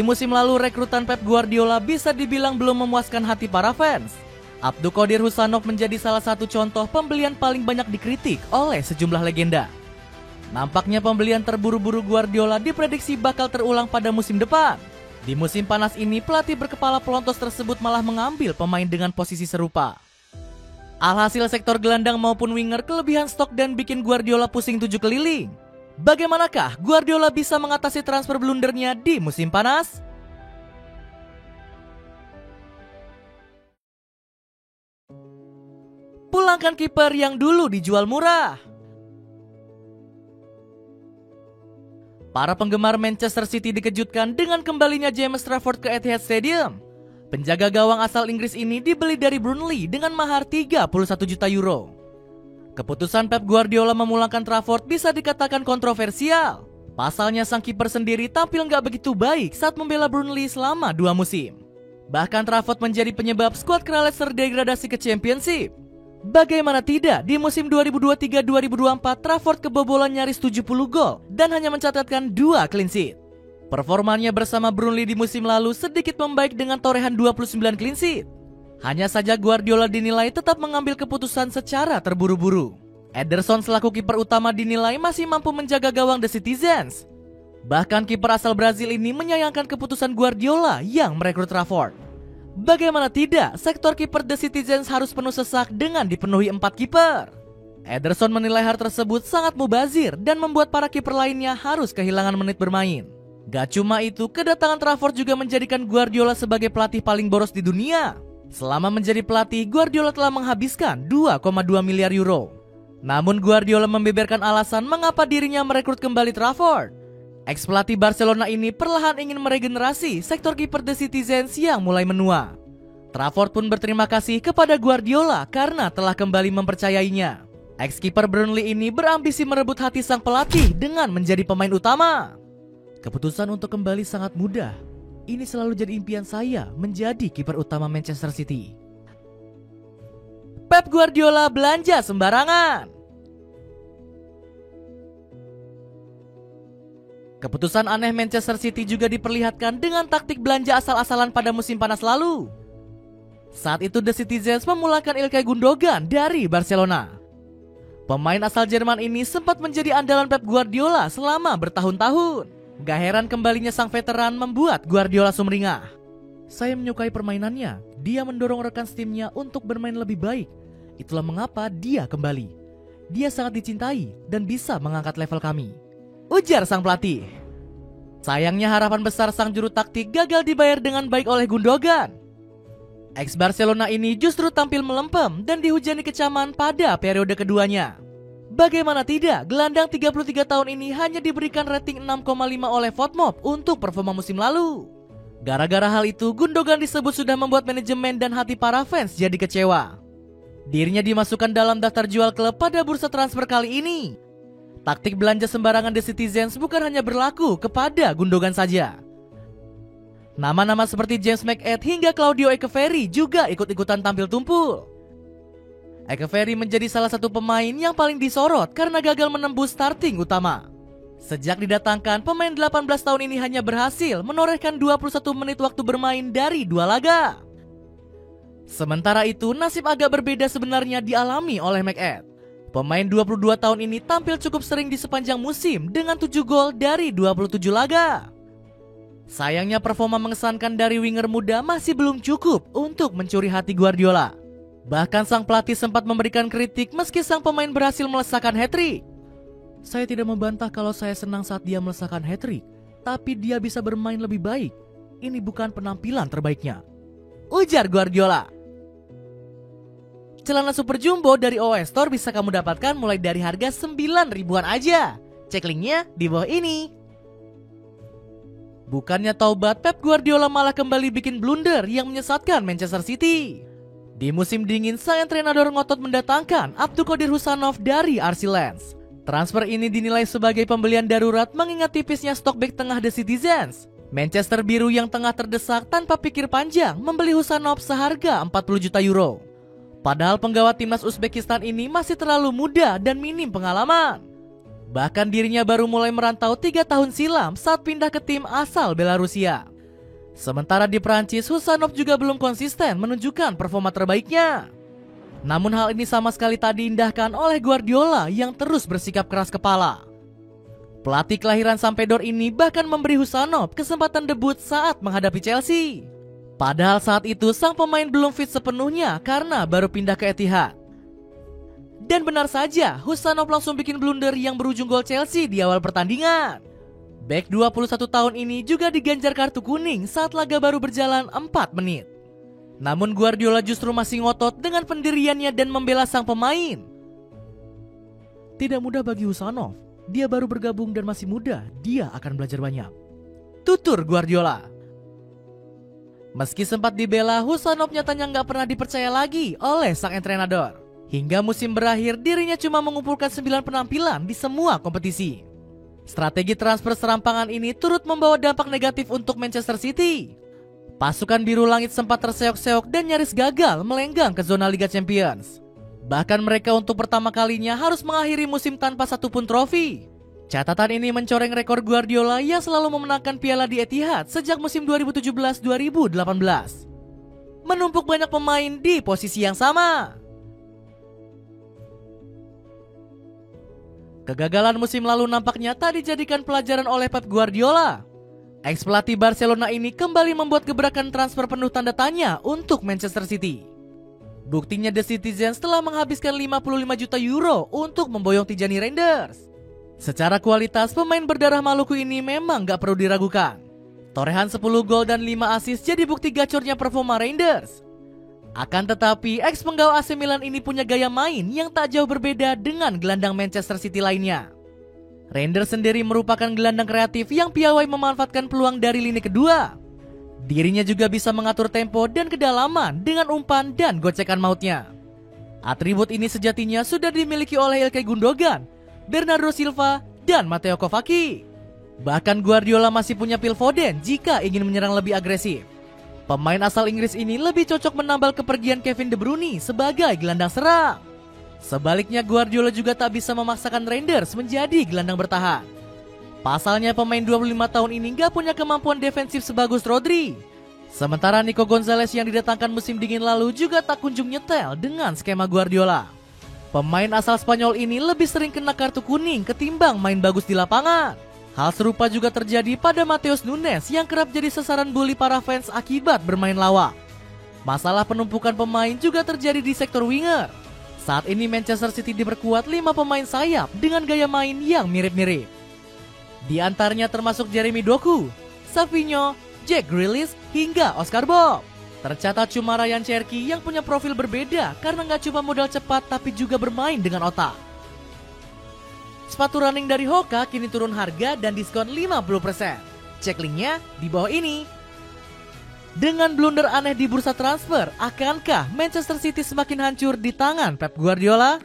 Di musim lalu, rekrutan Pep Guardiola bisa dibilang belum memuaskan hati para fans. Abdulkadir Husanov menjadi salah satu contoh pembelian paling banyak dikritik oleh sejumlah legenda. Nampaknya pembelian terburu-buru Guardiola diprediksi bakal terulang pada musim depan. Di musim panas ini, pelatih berkepala pelontos tersebut malah mengambil pemain dengan posisi serupa. Alhasil sektor gelandang maupun winger kelebihan stok dan bikin Guardiola pusing 7 keliling. Bagaimanakah Guardiola bisa mengatasi transfer blundernya di musim panas? Pulangkan kiper yang dulu dijual murah. Para penggemar Manchester City dikejutkan dengan kembalinya James Trafford ke Etihad Stadium. Penjaga gawang asal Inggris ini dibeli dari Burnley dengan mahar 31 juta euro. Keputusan Pep Guardiola memulangkan Trafford bisa dikatakan kontroversial. Pasalnya sang kiper sendiri tampil nggak begitu baik saat membela Burnley selama 2 musim. Bahkan Trafford menjadi penyebab skuad Kralets terdegradasi ke Championship. Bagaimana tidak, di musim 2023-2024 Trafford kebobolan nyaris 70 gol dan hanya mencatatkan 2 clean sheet. Performanya bersama Burnley di musim lalu sedikit membaik dengan torehan 29 clean sheet. Hanya saja Guardiola dinilai tetap mengambil keputusan secara terburu-buru. Ederson selaku kiper utama dinilai masih mampu menjaga gawang The Citizens. Bahkan kiper asal Brazil ini menyayangkan keputusan Guardiola yang merekrut Trafford. Bagaimana tidak, sektor kiper The Citizens harus penuh sesak dengan dipenuhi 4 kiper. Ederson menilai hal tersebut sangat mubazir dan membuat para kiper lainnya harus kehilangan menit bermain. Gak cuma itu, kedatangan Trafford juga menjadikan Guardiola sebagai pelatih paling boros di dunia. Selama menjadi pelatih, Guardiola telah menghabiskan 2,2 miliar euro. Namun Guardiola membeberkan alasan mengapa dirinya merekrut kembali Trafford. Ex-pelatih Barcelona ini perlahan ingin meregenerasi sektor kiper The Citizens yang mulai menua. Trafford pun berterima kasih kepada Guardiola karena telah kembali mempercayainya. Ex-kiper Burnley ini berambisi merebut hati sang pelatih dengan menjadi pemain utama. Keputusan untuk kembali sangat mudah. Ini selalu jadi impian saya menjadi kiper utama Manchester City. Pep Guardiola belanja sembarangan. Keputusan aneh Manchester City juga diperlihatkan dengan taktik belanja asal-asalan pada musim panas lalu. Saat itu The Citizens memulangkan Ilkay Gundogan dari Barcelona. Pemain asal Jerman ini sempat menjadi andalan Pep Guardiola selama bertahun-tahun. Gak heran kembalinya sang veteran membuat Guardiola sumringah. Saya menyukai permainannya. Dia mendorong rekan timnya untuk bermain lebih baik. Itulah mengapa dia kembali. Dia sangat dicintai dan bisa mengangkat level kami, ujar sang pelatih. Sayangnya harapan besar sang juru taktik gagal dibayar dengan baik oleh Gundogan. Ex-Barcelona ini justru tampil melempem dan dihujani kecaman pada periode keduanya. Bagaimana tidak, gelandang 33 tahun ini hanya diberikan rating 6,5 oleh FOTMOB untuk performa musim lalu. Gara-gara hal itu, Gundogan disebut sudah membuat manajemen dan hati para fans jadi kecewa. Dirinya dimasukkan dalam daftar jual klub pada bursa transfer kali ini. Taktik belanja sembarangan The Citizens bukan hanya berlaku kepada Gundogan saja. Nama-nama seperti James McAd hingga Claudio Echeverri juga ikut-ikutan tampil tumpul. Echeverri menjadi salah satu pemain yang paling disorot karena gagal menembus starting utama. Sejak didatangkan, pemain 18 tahun ini hanya berhasil menorehkan 21 menit waktu bermain dari 2 laga. Sementara itu, nasib agak berbeda sebenarnya dialami oleh McAd. Pemain 22 tahun ini tampil cukup sering di sepanjang musim dengan 7 gol dari 27 laga. Sayangnya performa mengesankan dari winger muda masih belum cukup untuk mencuri hati Guardiola. Bahkan sang pelatih sempat memberikan kritik meski sang pemain berhasil melesakkan hat-trick. Saya tidak membantah kalau saya senang saat dia melesakkan hat-trick, tapi dia bisa bermain lebih baik. Ini bukan penampilan terbaiknya, ujar Guardiola. Celana super jumbo dari OS Store bisa kamu dapatkan mulai dari harga 9 ribuan aja. Cek linknya di bawah ini. Bukannya taubat, Pep Guardiola malah kembali bikin blunder yang menyesatkan Manchester City. Di musim dingin, sang entrenador ngotot mendatangkan Abdulkadir Husanov dari RC Lens. Transfer ini dinilai sebagai pembelian darurat mengingat tipisnya stok bek tengah The Citizens. Manchester Biru yang tengah terdesak tanpa pikir panjang membeli Husanov seharga 40 juta euro. Padahal penggawa timnas Uzbekistan ini masih terlalu muda dan minim pengalaman. Bahkan dirinya baru mulai merantau 3 tahun silam saat pindah ke tim asal Belarusia. Sementara di Prancis, Husanov juga belum konsisten menunjukkan performa terbaiknya. Namun hal ini sama sekali tak diindahkan oleh Guardiola yang terus bersikap keras kepala. Pelatih kelahiran Sampdoria ini bahkan memberi Husanov kesempatan debut saat menghadapi Chelsea. Padahal saat itu sang pemain belum fit sepenuhnya karena baru pindah ke Etihad. Dan benar saja, Husanov langsung bikin blunder yang berujung gol Chelsea di awal pertandingan. Bek 21 tahun ini juga diganjar kartu kuning saat laga baru berjalan 4 menit. Namun Guardiola justru masih ngotot dengan pendiriannya dan membela sang pemain. Tidak mudah bagi Husanov, dia baru bergabung dan masih muda, dia akan belajar banyak, tutur Guardiola. Meski sempat dibela, Husanov nyatanya nggak pernah dipercaya lagi oleh sang entrenador. Hingga musim berakhir, dirinya cuma mengumpulkan 9 penampilan di semua kompetisi. Strategi transfer serampangan ini turut membawa dampak negatif untuk Manchester City. Pasukan biru langit sempat terseok-seok dan nyaris gagal melenggang ke zona Liga Champions. Bahkan mereka untuk pertama kalinya harus mengakhiri musim tanpa satupun trofi. Catatan ini mencoreng rekor Guardiola yang selalu memenangkan piala di Etihad sejak musim 2017-2018. Menumpuk banyak pemain di posisi yang sama. Kegagalan musim lalu nampaknya tak dijadikan pelajaran oleh Pep Guardiola. Ex-pelatih Barcelona ini kembali membuat gebrakan transfer penuh tanda tanya untuk Manchester City. Buktinya The Citizens telah menghabiskan 55 juta euro untuk memboyong Tijani Reinders. Secara kualitas, pemain berdarah Maluku ini memang gak perlu diragukan. Torehan 10 gol dan 5 assist jadi bukti gacornya performa Reinders. Akan tetapi, ex-penggawa AC Milan ini punya gaya main yang tak jauh berbeda dengan gelandang Manchester City lainnya. Reinders sendiri merupakan gelandang kreatif yang piawai memanfaatkan peluang dari lini kedua. Dirinya juga bisa mengatur tempo dan kedalaman dengan umpan dan gocekan mautnya. Atribut ini sejatinya sudah dimiliki oleh Ilkay Gundogan, Bernardo Silva, dan Mateo Kovacic. Bahkan Guardiola masih punya Phil Foden jika ingin menyerang lebih agresif. Pemain asal Inggris ini lebih cocok menambal kepergian Kevin De Bruyne sebagai gelandang serang. Sebaliknya Guardiola juga tak bisa memaksakan Reinders menjadi gelandang bertahan. Pasalnya pemain 25 tahun ini gak punya kemampuan defensif sebagus Rodri. Sementara Nico Gonzalez yang didatangkan musim dingin lalu juga tak kunjung nyetel dengan skema Guardiola. Pemain asal Spanyol ini lebih sering kena kartu kuning ketimbang main bagus di lapangan. Hal serupa juga terjadi pada Matheus Nunes yang kerap jadi sasaran bully para fans akibat bermain lawak. Masalah penumpukan pemain juga terjadi di sektor winger. Saat ini Manchester City diperkuat 5 pemain sayap dengan gaya main yang mirip-mirip. Di antaranya termasuk Jeremy Doku, Savinho, Jack Grealish, hingga Oscar Bob. Tercatat cuma Ryan Cherky yang punya profil berbeda karena nggak cuma modal cepat tapi juga bermain dengan otak. Sepatu running dari Hoka kini turun harga dan diskon 50%. Cek linknya di bawah ini. Dengan blunder aneh di bursa transfer, akankah Manchester City semakin hancur di tangan Pep Guardiola?